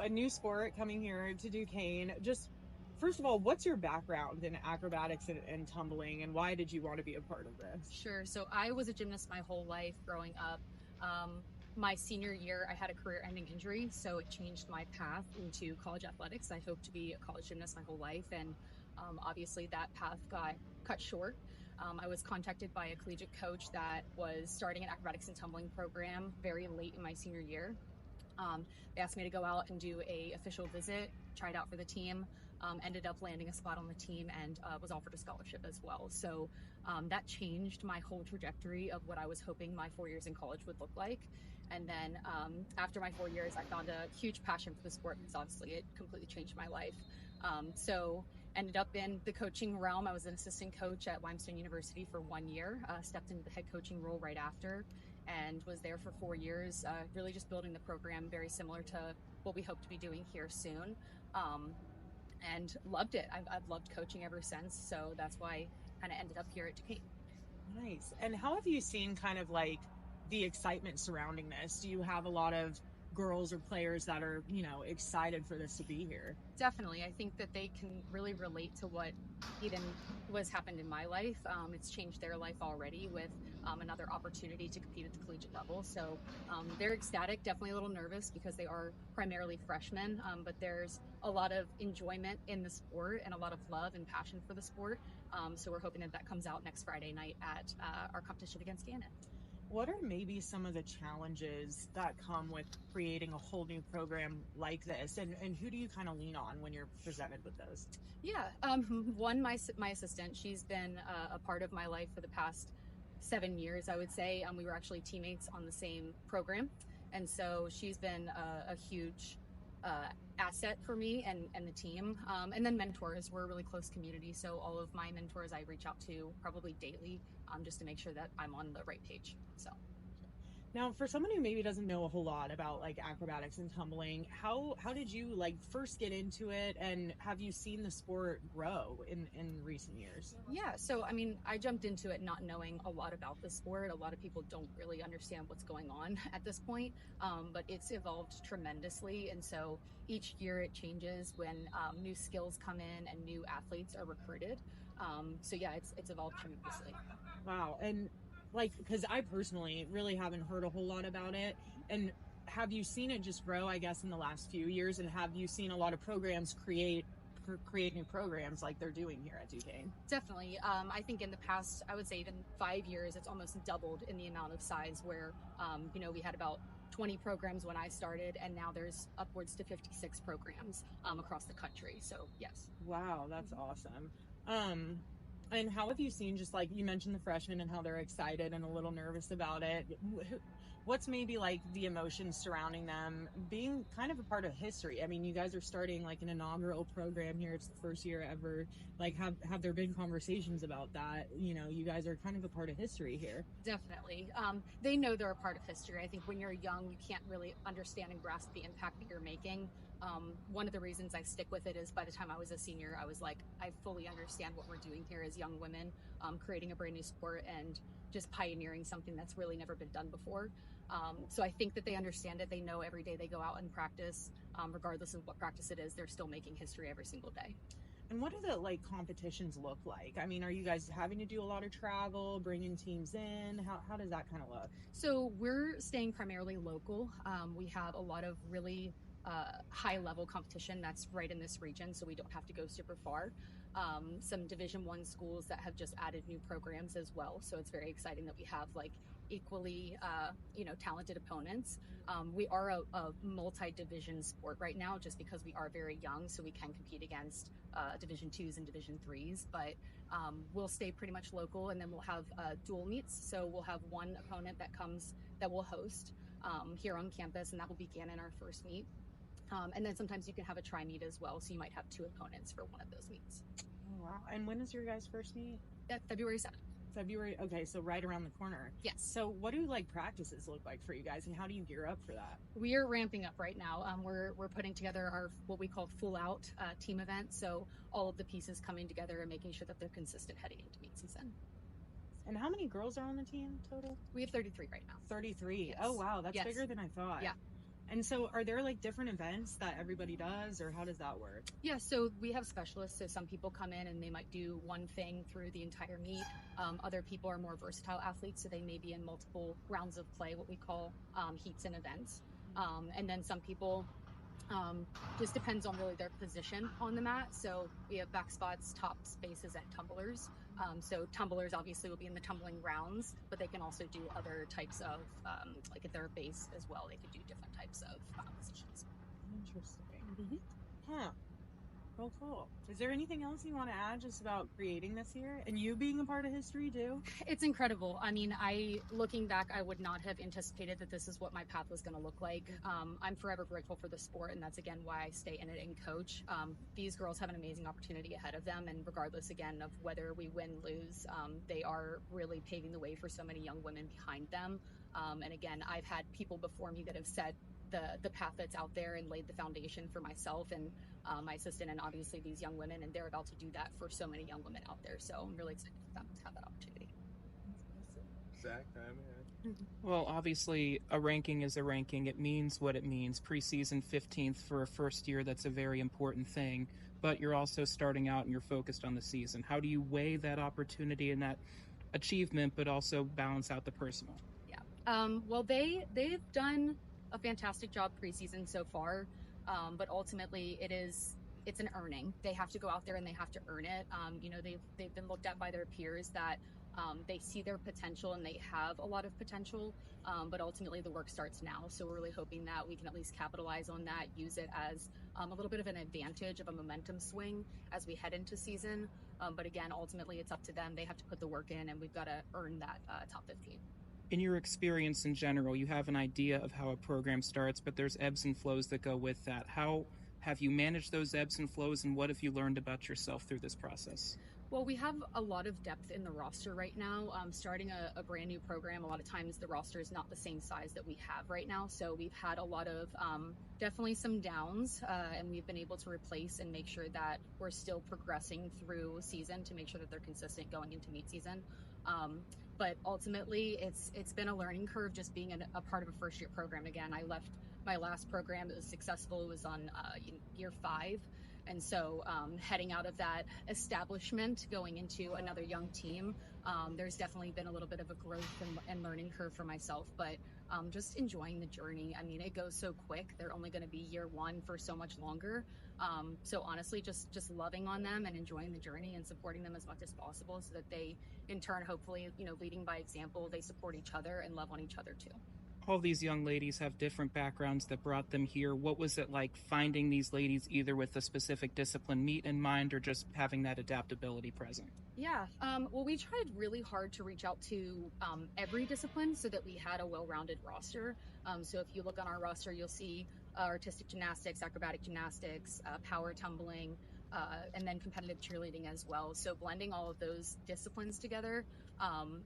a new sport coming here to Duquesne. Just first of all, what's your background in acrobatics and tumbling, and why did you want to be a part of this? Sure. So I was a gymnast my whole life growing up. My senior year, I had a career ending injury, so it changed my path into college athletics. I hoped to be a college gymnast my whole life, and obviously that path got cut short. I was contacted by a collegiate coach that was starting an acrobatics and tumbling program very late in my senior year. They asked me to go out and do a official visit, tried out for the team, ended up landing a spot on the team, and was offered a scholarship as well. So that changed my whole trajectory of what I was hoping my 4 years in college would look like. And then after my 4 years, I found a huge passion for the sport because obviously it completely changed my life. So ended up in the coaching realm. I was an assistant coach at Limestone University for 1 year, stepped into the head coaching role right after, and was there for 4 years, really just building the program very similar to what we hope to be doing here soon. And loved it. I've loved coaching ever since. So that's why I kind of ended up here at Duquesne. Nice. And how have you seen kind of like the excitement surrounding this? Do you have a lot of girls or players that are, excited for this to be here? Definitely. I think that they can really relate to what even was happened in my life. It's changed their life already with another opportunity to compete at the collegiate level. So they're ecstatic, definitely a little nervous because they are primarily freshmen, but there's a lot of enjoyment in the sport and a lot of love and passion for the sport. So we're hoping that that comes out next Friday night at our competition against Gannett. What are maybe some of the challenges that come with creating a whole new program like this? And who do you kind of lean on when you're presented with those? Yeah, one, my assistant, she's been a part of my life for the past 7 years, I would say. We were actually teammates on the same program. And so she's been a huge asset for me and the team. And then mentors, we're a really close community. So all of my mentors I reach out to probably daily just to make sure that I'm on the right page. So. Now, for someone who maybe doesn't know a whole lot about like acrobatics and tumbling, how did you like first get into it, and have you seen the sport grow in recent years? Yeah, so I mean, I jumped into it not knowing a lot about the sport. A lot of people don't really understand what's going on at this point, but it's evolved tremendously, and so each year it changes when new skills come in and new athletes are recruited. So yeah, it's evolved tremendously. Wow. And like, because I personally really haven't heard a whole lot about it. And have you seen it just grow, I guess, in the last few years? And have you seen a lot of programs create new programs like they're doing here at Duquesne? Definitely. I think in the past, I would say even 5 years, it's almost doubled in the amount of size where, we had about 20 programs when I started, and now there's upwards to 56 programs across the country. So yes. Wow, that's awesome. And how have you seen, just like you mentioned the freshmen and how they're excited and a little nervous about it? What's maybe like the emotions surrounding them being kind of a part of history? I mean, you guys are starting like an inaugural program here. It's the first year ever. Like, have there been conversations about that? You guys are kind of a part of history here. Definitely. They know they're a part of history. I think when you're young, you can't really understand and grasp the impact that you're making. One of the reasons I stick with it is by the time I was a senior, I was like, I fully understand what we're doing here as young women, creating a brand new sport and just pioneering something that's really never been done before. So I think that they understand it. They know every day they go out and practice, regardless of what practice it is, they're still making history every single day. And what do the like competitions look like? I mean, are you guys having to do a lot of travel, bringing teams in? How does that kind of look? So we're staying primarily local. We have a lot of really high level competition that's right in this region, so we don't have to go super far. Some Division I schools that have just added new programs as well, so it's very exciting that we have like equally talented opponents. We are a multi-division sport right now just because we are very young, so we can compete against Division IIs and Division IIIs, but we'll stay pretty much local, and then we'll have dual meets. So we'll have one opponent that we'll host here on campus, and that will begin in our first meet. And then sometimes you can have a tri-meet as well, so you might have two opponents for one of those meets. Oh, wow. And when is your guys' first meet? February 7th. February. Okay, so right around the corner. Yes. So what do like practices look like for you guys, and how do you gear up for that? We are ramping up right now. We're putting together our what we call full out team event. So all of the pieces coming together and making sure that they're consistent heading into meet season. And how many girls are on the team total? We have 33 right now. 33. Yes. Oh, wow. That's Yes. bigger than I thought. Yeah. And so are there like different events that everybody does, or how does that work? Yeah, so we have specialists. So some people come in and they might do one thing through the entire meet. Other people are more versatile athletes, so they may be in multiple rounds of play, what we call heats and events. And then some people um, just depends on really their position on the mat. So we have back spots, top spaces, and tumblers. So tumblers obviously will be in the tumbling rounds, but they can also do other types of, like if they're a base as well, they could do different types of positions. Interesting. Huh. Oh, cool. Is there anything else you want to add just about creating this year and you being a part of history too? It's incredible. I mean, looking back, I would not have anticipated that this is what my path was going to look like. I'm forever grateful for the sport, and that's again why I stay in it and coach. These girls have an amazing opportunity ahead of them, and regardless again of whether we win, lose, they are really paving the way for so many young women behind them. And again, I've had people before me that have set the path that's out there and laid the foundation for myself and my assistant, and obviously these young women, and they're about to do that for so many young women out there. So I'm really excited for them to have that opportunity. Zach, Well, obviously, a ranking is a ranking. It means what it means. Preseason 15th for a first year, that's a very important thing. But you're also starting out and you're focused on the season. How do you weigh that opportunity and that achievement, but also balance out the personal? Yeah. Well, they've done a fantastic job preseason so far, but ultimately it's an earning. They have to go out there and they have to earn it. They've been looked at by their peers that they see their potential and they have a lot of potential, but ultimately the work starts now. So we're really hoping that we can at least capitalize on that, use it as a little bit of an advantage, of a momentum swing as we head into season. But again, ultimately it's up to them. They have to put the work in, and we've got to earn that top 15. In your experience in general, you have an idea of how a program starts, but there's ebbs and flows that go with that. How have you managed those ebbs and flows, and what have you learned about yourself through this process? Well, we have a lot of depth in the roster right now. Starting a brand new program, a lot of times the roster is not the same size that we have right now. So we've had a lot of definitely some downs, and we've been able to replace and make sure that we're still progressing through season to make sure that they're consistent going into meet season. But ultimately, it's been a learning curve just being a part of a first year program. Again, I left my last program. It was successful. It was on year 5. And so heading out of that establishment, going into another young team, there's definitely been a little bit of a growth and learning curve for myself, but just enjoying the journey. I mean, it goes so quick. They're only going to be year 1 for so much longer. So honestly, just loving on them and enjoying the journey and supporting them as much as possible so that they, in turn, hopefully, leading by example, they support each other and love on each other too. All these young ladies have different backgrounds that brought them here. What was it like finding these ladies either with a specific discipline meet in mind or just having that adaptability present? Yeah, well, we tried really hard to reach out to every discipline so that we had a well-rounded roster. So if you look on our roster, you'll see artistic gymnastics, acrobatic gymnastics, power tumbling, and then competitive cheerleading as well. So blending all of those disciplines together,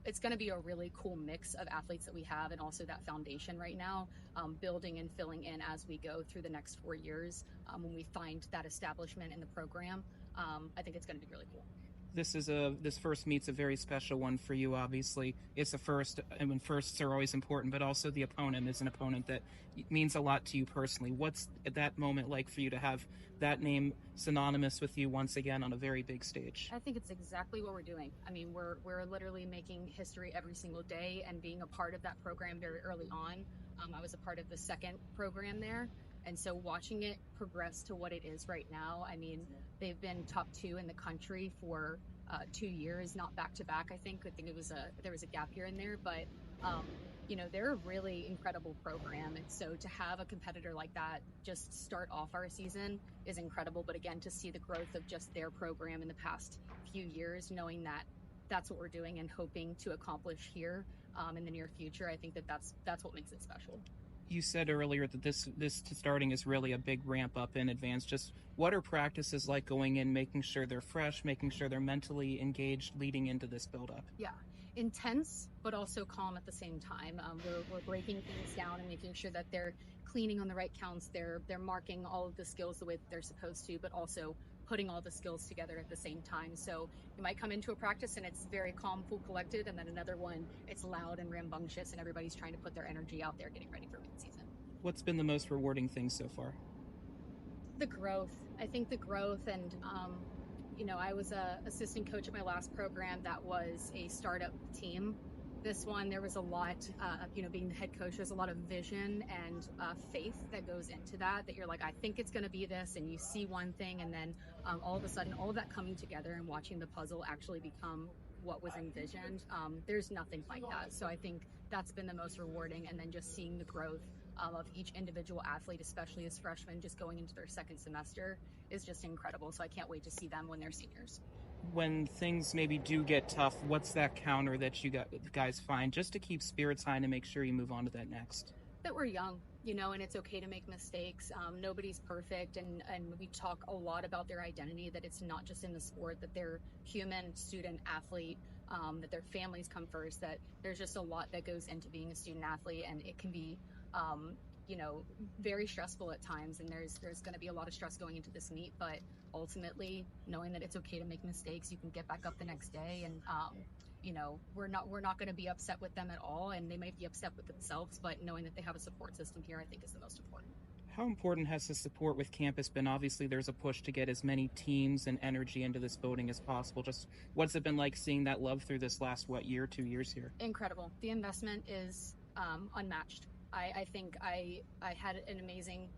it's going to be a really cool mix of athletes that we have, and also that foundation right now, building and filling in as we go through the next 4 years. When we find that establishment in the program, I think it's going to be really cool. This first meet's a very special one for you. Obviously, it's a first, and when firsts are always important, but also the opponent is an opponent that means a lot to you personally. What's that moment like for you to have that name synonymous with you once again on a very big stage? I think it's exactly what we're doing. I mean, we're literally making history every single day, and being a part of that program very early on. I was a part of the second program there. And so watching it progress to what it is right now, I mean, they've been top 2 in the country for 2 years, not back to back. I think there was a gap year in there, but they're a really incredible program. And so to have a competitor like that just start off our season is incredible. But again, to see the growth of just their program in the past few years, knowing that that's what we're doing and hoping to accomplish here in the near future, I think that's what makes it special. You said earlier that this starting is really a big ramp up in advance. Just what are practices like going in, making sure they're fresh, making sure they're mentally engaged leading into this build-up? Yeah, intense, but also calm at the same time. We're breaking things down and making sure that they're cleaning on the right counts. They're marking all of the skills the way that they're supposed to, but also putting all the skills together at the same time. So you might come into a practice and it's very calm, cool, collected, and then another one, it's loud and rambunctious, and everybody's trying to put their energy out there getting ready for mid-season. What's been the most rewarding thing so far? The growth. I think the growth, and I was a assistant coach at my last program that was a startup team. This one, there was a lot, being the head coach, there's a lot of vision and faith that goes into that you're like, I think it's going to be this, and you see one thing, and then all of a sudden, all of that coming together and watching the puzzle actually become what was envisioned. There's nothing like that. So I think that's been the most rewarding, and then just seeing the growth of each individual athlete, especially as freshmen just going into their second semester, is just incredible. So I can't wait to see them when they're seniors. When things maybe do get tough, what's that counter that you guys find just to keep spirits high and to make sure you move on to that next? That we're young, and it's okay to make mistakes. Nobody's perfect, and we talk a lot about their identity, that it's not just in the sport, that they're human, student, athlete, that their families come first, that there's just a lot that goes into being a student athlete, and it can be very stressful at times, and there's going to be a lot of stress going into this meet, but ultimately knowing that it's okay to make mistakes, you can get back up the next day, and we're not going to be upset with them at all, and they might be upset with themselves, but knowing that they have a support system here, I think, is the most important. How important has the support with campus been? Obviously, there's a push to get as many teams and energy into this building as possible. Just what's it been like seeing that love through this last, 2 years here? Incredible. The investment is unmatched. I think I had an amazing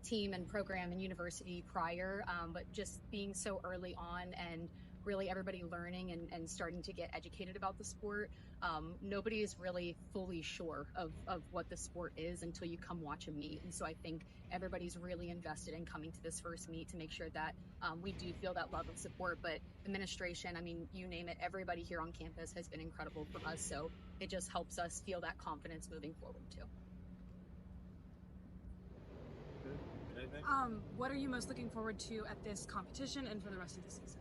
team and program and university prior, but just being so early on and really everybody learning and starting to get educated about the sport. Nobody is really fully sure of what the sport is until you come watch a meet. And so I think everybody's really invested in coming to this first meet to make sure that we do feel that love and support. But administration, you name it, everybody here on campus has been incredible for us. So it just helps us feel that confidence moving forward too. What are you most looking forward to at this competition and for the rest of the season?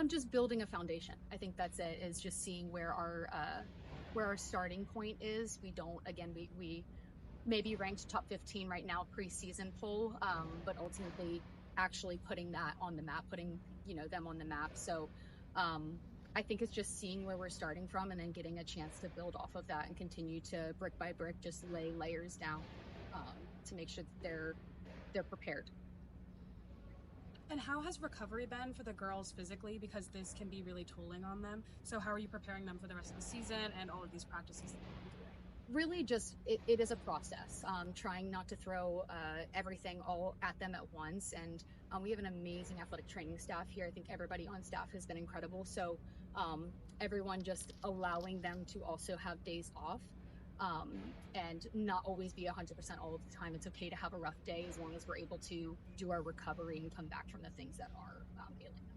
Just building a foundation. I think that's it, is just seeing where our starting point is. We may be ranked top 15 right now preseason poll, but ultimately actually putting that on the map, putting them on the map. So I think it's just seeing where we're starting from and then getting a chance to build off of that and continue to brick by brick just lay layers down to make sure that they're prepared. And how has recovery been for the girls physically? Because this can be really tolling on them. So how are you preparing them for the rest of the season and all of these practices that they'll be doing? Really just, it is a process, trying not to throw everything all at them at once. And we have an amazing athletic training staff here. I think everybody on staff has been incredible. So everyone just allowing them to also have days off. And not always be 100% all of the time. It's okay to have a rough day as long as we're able to do our recovery and come back from the things that are ailing them.